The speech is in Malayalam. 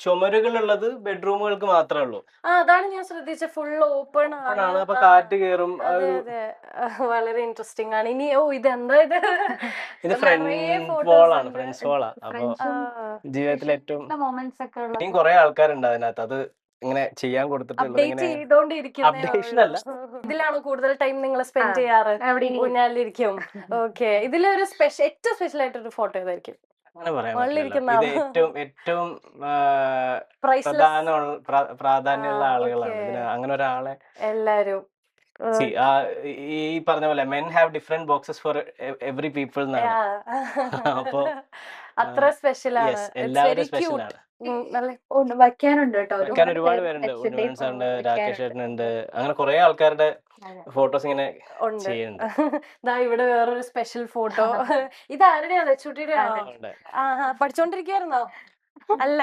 ചുമരുകളുള്ളത് ബെഡ്റൂമുകൾക്ക് മാത്രമേ ഉള്ളൂ. അതാണ് ഞാൻ ശ്രദ്ധിച്ചത്. ഫുൾ ഓപ്പൺ ആണ്. അപ്പൊ കാറ്റ് കയറും. അതെ അതെ. വളരെ ഇൻട്രസ്റ്റിംഗ് ആണ്. ഇനി ഇതെന്താ ഇത്? ഇത് നിറയെ ഫ്രണ്ട് photos വാളാണ്, ഉണ്ട്. ഫ്രണ്ട്സ് വാളാ. അപ്പൊ ജീവിതത്തിൽ ഏറ്റവും മൊമെന്റ്സ് ഒക്കെ ഉള്ള ഇനിയും കുറെ ആൾക്കാരുണ്ട് അതിനകത്ത്. അത് ഇങ്ങനെ ചെയ്യാൻ കൊടുത്തിട്ടുള്ളത് അപ്ഡേറ്റ് ഇങ്ങനെ ചെയ്തോണ്ടിരിക്കുന്നേ അപ്ഡേഷൻ ഉള്ളൂ. അല്ല. ഇതിലാണോ കൂടുതൽ ടൈം നിങ്ങൾ സ്പെൻഡ് ചെയ്യാറ്? ഊഞ്ഞാലിരിക്കും. ഓക്കെ. ഇതിലൊരു ഏറ്റവും സ്പെഷ്യൽ ആയിട്ടൊരു ഫോട്ടോ ഏതായിരിക്കും? അങ്ങനെ പറയാൻ മുകളിലിരിക്കുന്ന പറ്റില്ല. ഇത് ഏറ്റവും പ്രാധാന്യമുള്ള ആളുകളാണ് ഇതിന്. അങ്ങനെ ഒരാളെ എല്ലാരും ഈ പറഞ്ഞ പോലെ men have different boxes for every people എന്നാണ്. അപ്പൊ അത്ര സ്പെഷ്യൽ ആണ്. എല്ലാവരും സ്പെഷ്യൽ ആണ്. വയ്ക്കാനുണ്ട് കേട്ടോ. വെക്കാൻ ഒരുപാട് പേരുണ്ട്. ഉണ്ണിമേനോൻ സാറുണ്ട്, രാകേഷ് ചേട്ടനുണ്ട്, അങ്ങനെ കുറെ ആൾക്കാരുടെ ഫോട്ടോസ് ഇങ്ങനെ ചെയ്യുന്നുണ്ട്. ഇവിടെ വേറൊരു സ്പെഷ്യൽ ഫോട്ടോ. ഇത് ആരുടെയാ? ലച്ചുട്ടിയുടെ ആണോ? പഠിച്ചോണ്ടിരിക്കായിരുന്നോ? അല്ല.